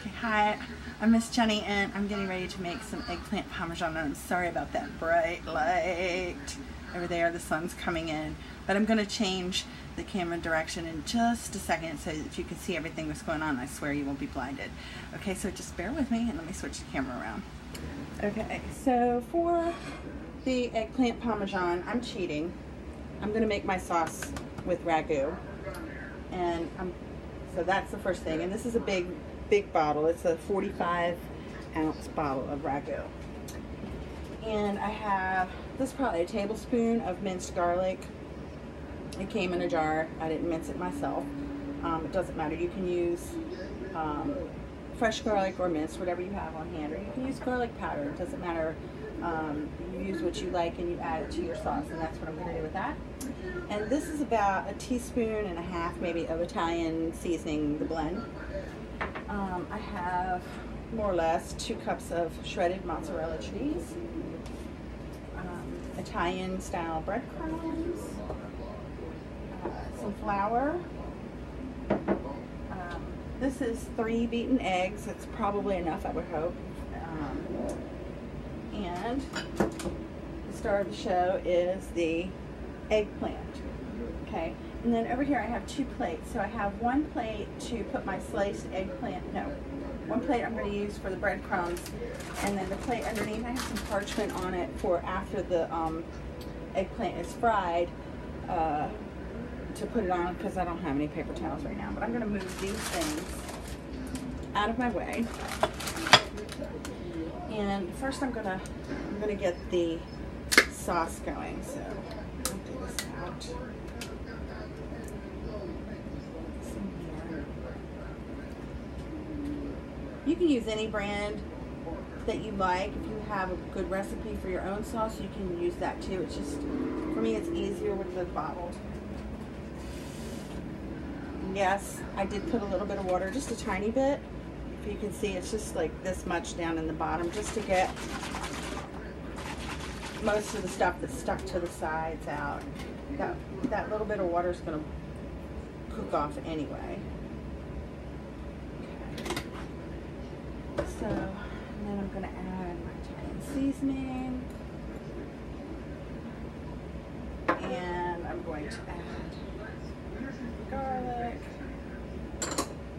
Okay, hi, I'm Miss Jenny and I'm getting ready to make some eggplant parmesan, and I'm sorry about that bright light over there. The sun's coming in, but I'm going to change the camera direction in just a second so that you can see everything that's going on. I swear you won't be blinded. Okay, so just bear with me and let me switch the camera around. Okay, so for the eggplant parmesan, I'm cheating. I'm going to make my sauce with ragu, and so that's the first thing. And this is a big bottle. It's a 45-ounce bottle of ragu. And I have, this is probably a tablespoon of minced garlic. It came in a jar. I didn't mince it myself. It doesn't matter. You can use fresh garlic or minced, whatever you have on hand, or you can use garlic powder. It doesn't matter. You use what you like and you add it to your sauce, and that's what I'm going to do with that. And this is about a teaspoon and a half maybe of Italian seasoning, the blend. I have more or less 2 cups of shredded mozzarella cheese, Italian style breadcrumbs, some flour. This is 3 beaten eggs. It's probably enough, I would hope. And the star of the show is the eggplant. Okay, and then over here I have 2 plates. So I have 1 plate to put my sliced eggplant, no, 1 plate I'm going to use for the breadcrumbs, and then the plate underneath I have some parchment on it for after the eggplant is fried, to put it on, because I don't have any paper towels right now. But I'm going to move these things out of my way. And first I'm gonna get the sauce going. So I'll do this out. You can use any brand that you like. If you have a good recipe for your own sauce, you can use that too. It's just, for me, it's easier with the bottled. Yes, I did put a little bit of water, just a tiny bit. If you can see, it's just like this much down in the bottom, just to get most of the stuff that's stuck to the sides out. That little bit of water is going to cook off anyway. Okay. So, and then I'm going to add my Italian seasoning. And I'm going to add garlic.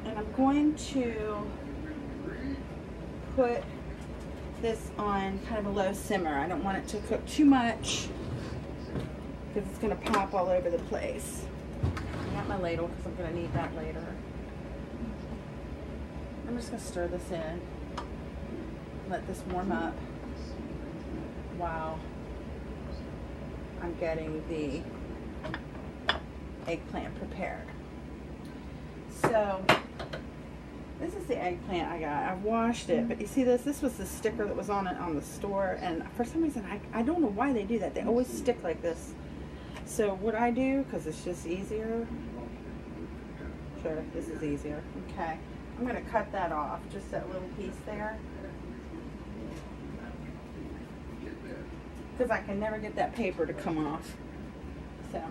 And I'm going to put this on kind of a low simmer. I don't want it to cook too much because it's going to pop all over the place. I got my ladle because I'm going to need that later. I'm just going to stir this in. Let this warm up while I'm getting the eggplant prepared. So this is the eggplant I got. I've washed it, but you see this? This was the sticker that was on it on the store, and for some reason, I don't know why they do that. They always stick like this. So what I do, because it's just easier, sure, this is easier. Okay, I'm going to cut that off, just that little piece there, because I can never get that paper to come off. So,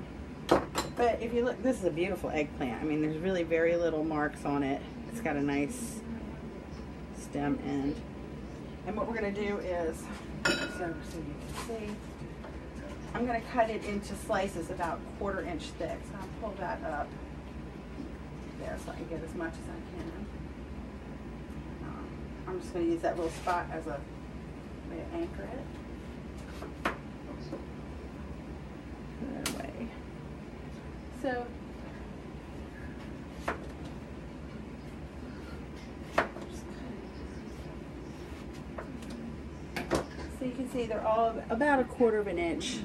but if you look, this is a beautiful eggplant. I mean, there's really very little marks on it. It's got a nice stem end. And what we're going to do is, so you can see, I'm going to cut it into slices about 1/4 inch thick. So I'll pull that up there so I can get as much as I can. I'm just going to use that little spot as a way to anchor it. Put it away. So you can see they're all about 1/4 inch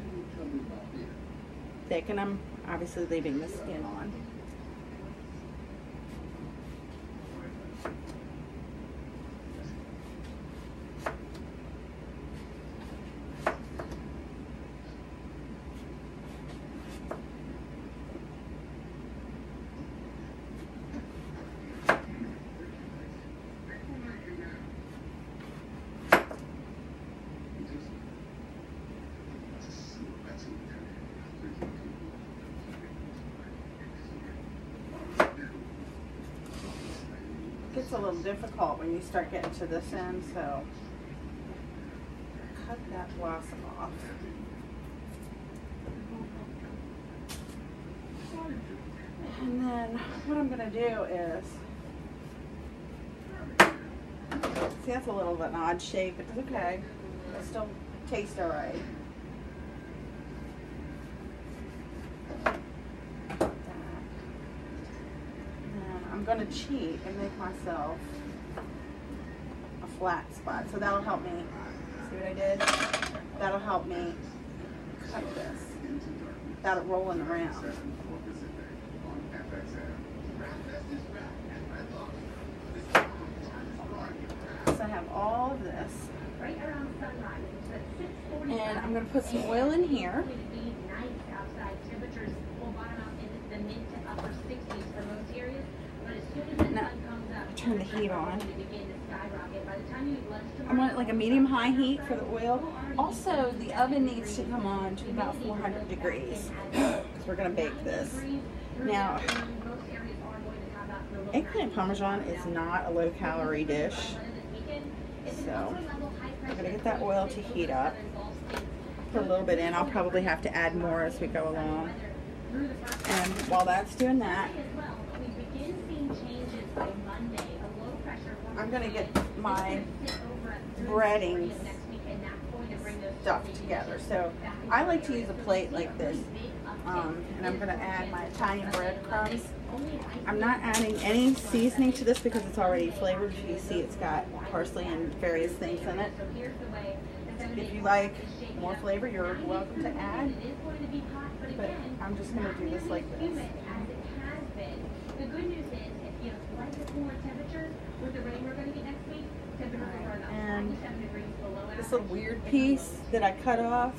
thick, and I'm obviously leaving the skin on. gets a little difficult when you start getting to this end, so cut that blossom off. And then what I'm going to do is, see, that's a little bit an odd shape, but it's okay. It still tastes all right. I'm going to cheat and make myself a flat spot. So that'll help me. See what I did? That'll help me cut this without it rolling around. So I have all of this. And I'm going to put some oil in here. Now, turn the heat on. I want it like a medium-high heat for the oil. Also, the oven needs to come on to about 400 degrees because we're going to bake this. Now, eggplant parmesan is not a low-calorie dish, so I'm going to get that oil to heat up. Put a little bit in. I'll probably have to add more as we go along. And while that's doing that, I'm going to get my breading stuff together. So I like to use a plate like this, and I'm going to add my Italian breadcrumbs. I'm not adding any seasoning to this because it's already flavored. You see it's got parsley and various things in it. If you like more flavor, you're welcome to add, but I'm just going to do this like this. The good news is, if you like the cooler temperatures with the rain we're going to get next week, temperatures are about 27 degrees below average. This little weird piece that I cut off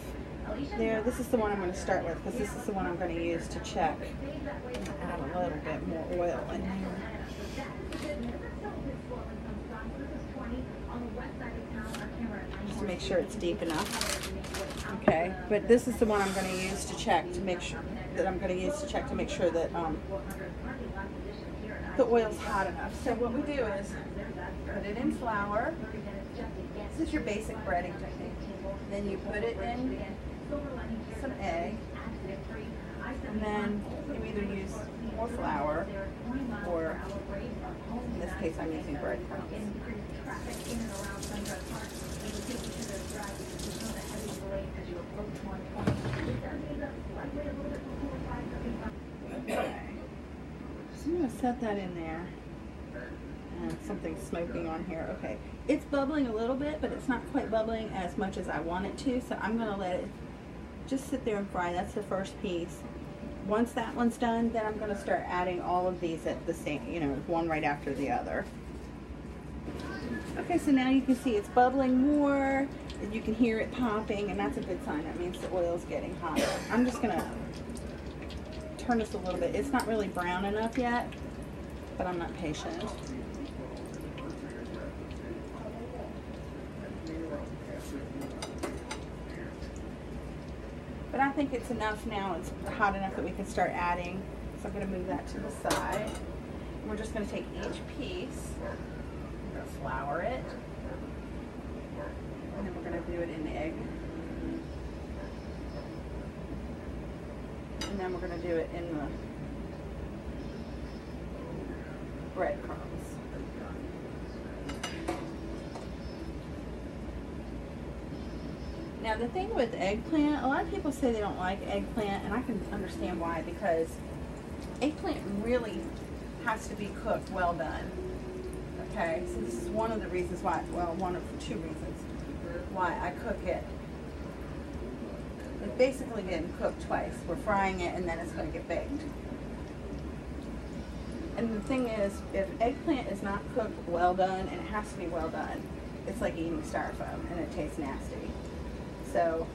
there, this is the one I'm going to start with because this is the one I'm going to use to check. Add a little bit more oil in here. Just to make sure it's deep enough. Okay, but this is the one I'm going to use to check to make sure that the oil's hot enough. So what we do is put it in flour. This is your basic breading technique. Then you put it in some egg, and then you either use more flour or, in this case, I'm using breadcrumbs. So I'm going to set that in there. And something's smoking on here. Okay, it's bubbling a little bit, but it's not quite bubbling as much as I want it to, so I'm going to let it just sit there and fry. That's the first piece. Once that one's done, then I'm going to start adding all of these at the same, one right after the other. Okay, so now you can see it's bubbling more, and you can hear it popping, and that's a good sign. That means the oil's getting hotter. I'm just going to turn this a little bit. It's not really brown enough yet, but I'm not patient. But I think it's enough now. It's hot enough that we can start adding. So I'm going to move that to the side. And we're just going to take each piece, we're going to flour it, and then we're going to do it in the egg. And then we're going to do it in the breadcrumbs. Now the thing with eggplant, a lot of people say they don't like eggplant, and I can understand why, because eggplant really has to be cooked well done. Okay, so this is one of the reasons why, well, one of two reasons why I cook it. It's basically getting cooked twice. We're frying it and then it's going to get baked. And the thing is, if eggplant is not cooked well done, and it has to be well done, it's like eating styrofoam and it tastes nasty. So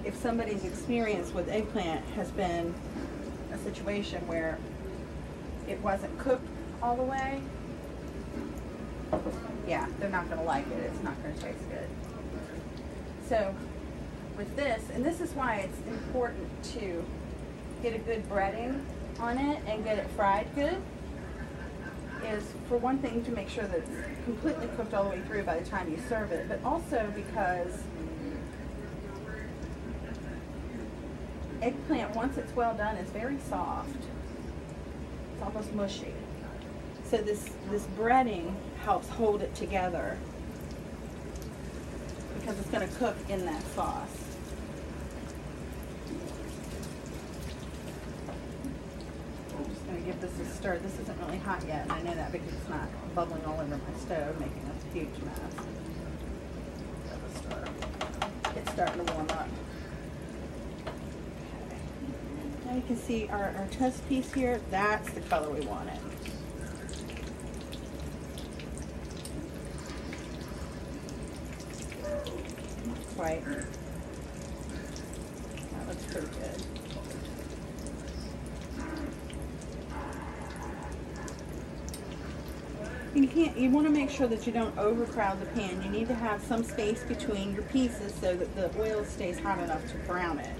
if somebody's experience with eggplant has been a situation where it wasn't cooked all the way, yeah, they're not going to like it. It's not going to taste good. So with this, and this is why it's important to get a good breading on it and get it fried good. is, for one thing, to make sure that it's completely cooked all the way through by the time you serve it, but also because eggplant, once it's well done, is very soft. It's almost mushy. So this breading helps hold it together because it's going to cook in that sauce. I'm just going to give this a stir. This isn't really hot yet, and I know that because it's not bubbling all over my stove, making a huge mess. Give it a stir. It's starting to warm up. Okay. Now you can see our toast piece here. That's the color we want it. Right. That looks pretty good. You want to make sure that you don't overcrowd the pan. You need to have some space between your pieces so that the oil stays hot enough to brown it.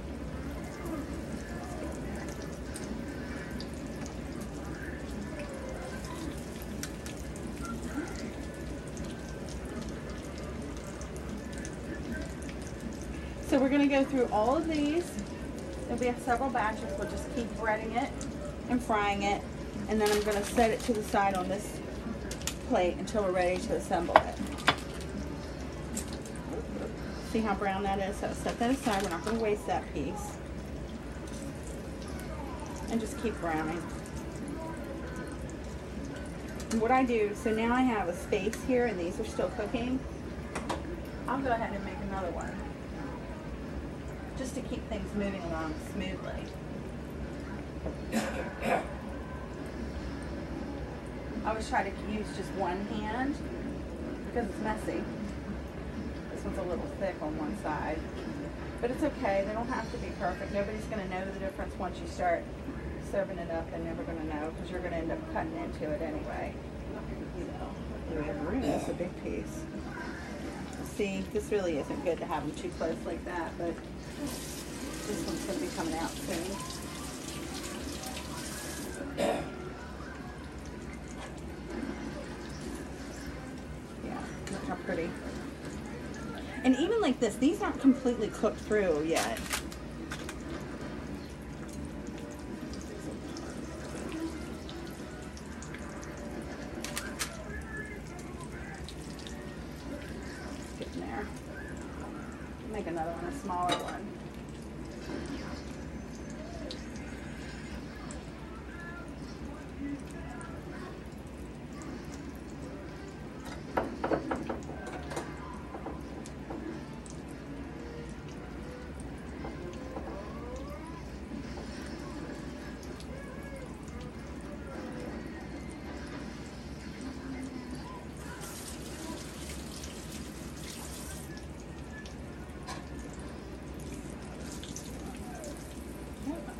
So we're going to go through all of these. There'll be several batches. We'll just keep breading it and frying it. And then I'm going to set it to the side on this plate until we're ready to assemble it. See how brown that is? So set that aside. We're not going to waste that piece. And just keep browning. And what I do, so now I have a space here and these are still cooking. I'll go ahead and make another one, just to keep things moving along smoothly. I always try to use just one hand because it's messy. This one's a little thick on one side, but it's okay. They don't have to be perfect. Nobody's going to know the difference once you start serving it up. They're never going to know because you're going to end up cutting into it anyway. So, we have room. That's a big piece. See, this really isn't good to have them too close like that, but this one's going to be coming out soon. Yeah, look how pretty. And even like this, these aren't completely cooked through yet. Getting there. Make another one, a smaller one.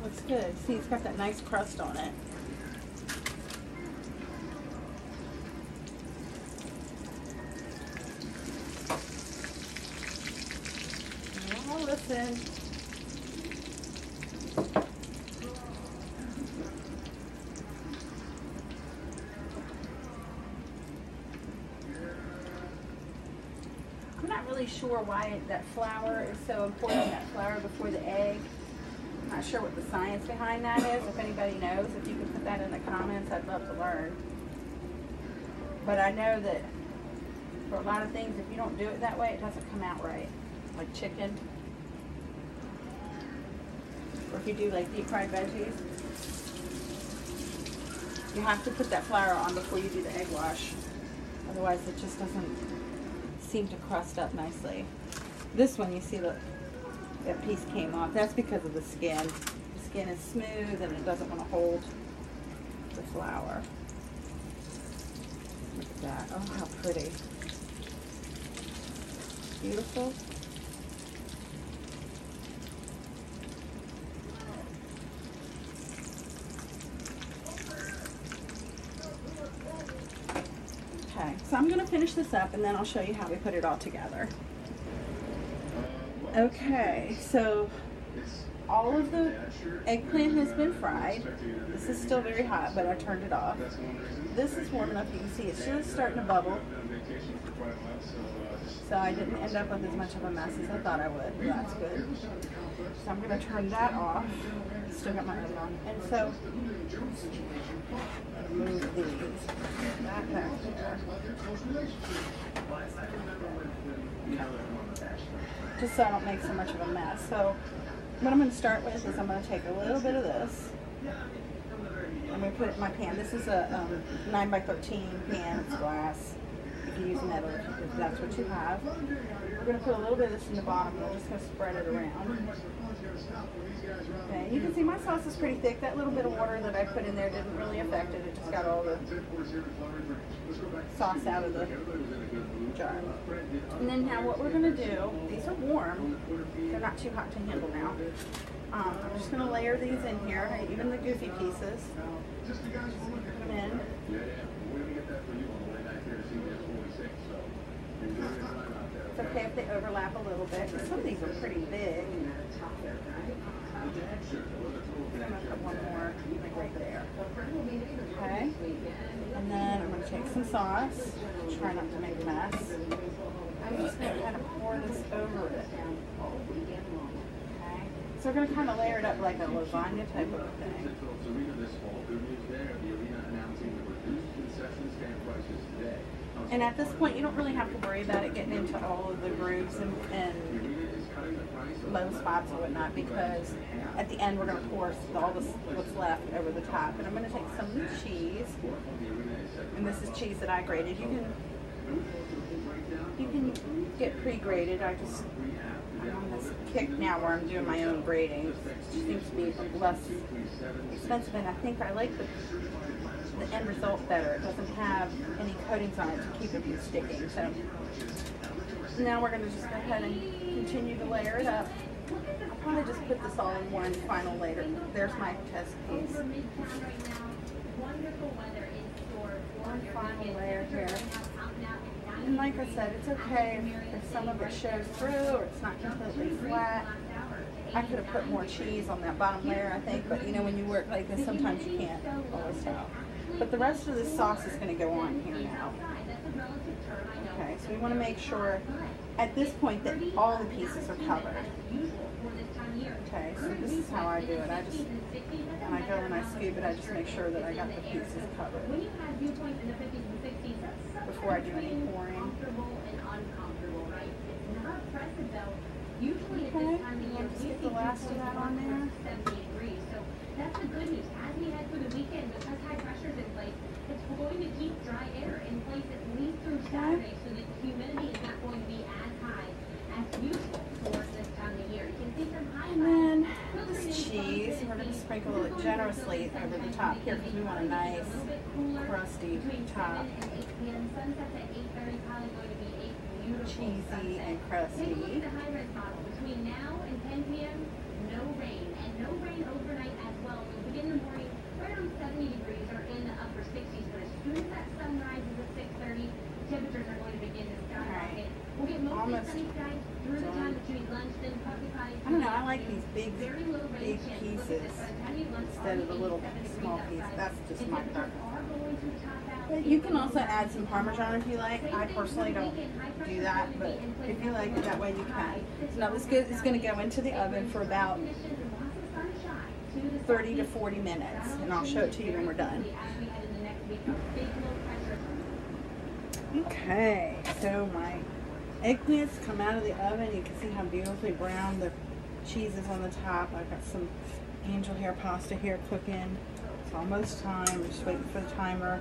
Looks good. See, it's got that nice crust on it. Oh, listen. I'm not really sure why that flour is so important, that flour before the egg. I'm not sure what the science behind that is. If anybody knows, if you can put that in the comments, I'd love to learn. But I know that for a lot of things, if you don't do it that way, it doesn't come out right. Like chicken. Or if you do like deep fried veggies. You have to put that flour on before you do the egg wash. Otherwise it just doesn't seem to crust up nicely. This one, you see that piece came off. That's because of the skin. The skin is smooth and it doesn't want to hold the flour. Look at that. Oh, how pretty. Beautiful. Okay, so I'm going to finish this up and then I'll show you how we put it all together. Okay, so all of the eggplant has been fried. This is still very hot, but I turned it off. This is warm enough. You can see it's just starting to bubble. So I didn't end up with as much of a mess as I thought I would. That's good. So I'm going to turn that off. Still got my oven on. And so, move these back there. Just so I don't make so much of a mess. So what I'm going to start with is I'm going to take a little bit of this. I'm going to put it in my pan. This is a 9x13 pan. It's glass. You can use metal if that's what you have. We're going to put a little bit of this in the bottom. We're just going to spread it around. Okay, you can see my sauce is pretty thick. That little bit of water that I put in there didn't really affect it. It just got all the sauce out of the jar. And then now what we're going to do, these are warm. They're not too hot to handle now. I'm just going to layer these in here, even the goofy pieces. Just put them in. It's okay if they overlap a little bit. Some of these are pretty big. I'm going to put one more like right there. Okay. And then I'm going to take some sauce. Try not to make a mess. I'm just going to kind of pour this over it. Okay. So we're going to kind of layer it up like a lasagna type of thing. And at this point, you don't really have to worry about it getting into all of the grooves and low spots and whatnot, because at the end we're going to pour all this what's left over the top. And I'm going to take some cheese, and this is cheese that I grated. You can get pre-grated. I'm on this kick now where I'm doing my own grating. It seems to be less expensive, and I think I like the end result better. It doesn't have any coatings on it to keep it from sticking. So now we're going to just go ahead and continue to layer it up. I'll probably just put this all in one final layer. There's my test piece. One final layer here. And like I said, it's okay if some of it shows through or it's not completely flat. I could have put more cheese on that bottom layer, I think, but you know, when you work like this, sometimes you can't always tell. But the rest of this sauce is going to go on here now. Okay, so we want to make sure at this point that all the pieces are covered. Okay, so this is how I do it. I just, when I go and I scoop it, I just make sure that I got the pieces covered before I do any pouring. Okay, and just get the last of that on there. That's the good news. As we head through the weekend, because high pressure's in place, it's going to keep dry air in place at least through Saturday, so that the humidity is not going to be as high as usual for this time of year. You can see some high. And then this cheese, we're going to sprinkle it generously over the top here because we want a nice crusty top. Cheesy and crusty. Between now and 10 p.m., no rain, and no rain overnight as well. We'll begin the morning right around 70 degrees or in the upper 60s, but as soon as that sun rises at 6:30, temperatures are going to begin to skyrocket. We'll get mostly sunny skies through the time that you eat lunch, then probably by I don't know, I like these big pieces instead of the little small pieces. That's just my preference. But you can also add some Parmesan if you like. I personally don't do that, but if you like it that way, you can. So now this is going to go into the oven for about 30 to 40 minutes, and I'll show it to you when we're done. Okay, so my eggplants come out of the oven. You can see how beautifully brown the cheese is on the top. I've got some angel hair pasta here cooking. It's almost time. I'm just waiting for the timer.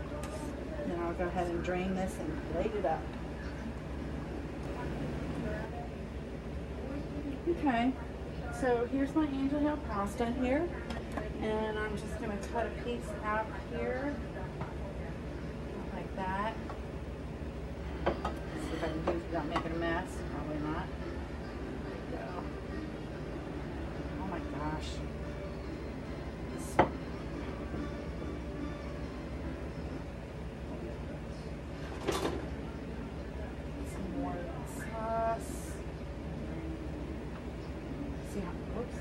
Then I'll go ahead and drain this and plate it up. Okay, so here's my angel hair pasta here, and I'm just going to cut a piece out here, like that. See if I can do this without making a mess. Probably not. There we go. Oh my gosh. Some more sauce. See how, oops,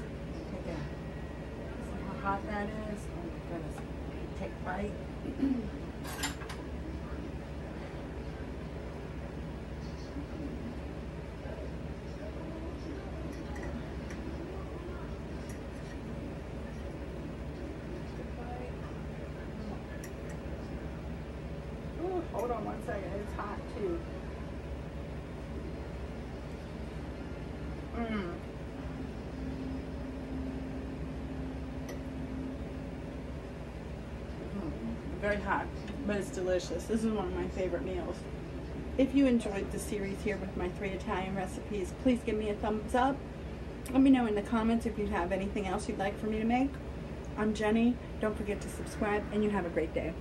take a hot that is. Oh my goodness. Take a bite. Ooh, hold on one second. It's hot too. Very hot, but it's delicious. This is one of my favorite meals. If you enjoyed the series here with my 3 Italian recipes, please give me a thumbs up. Let me know in the comments if you have anything else you'd like for me to make. I'm Jenny. Don't forget to subscribe, and you have a great day.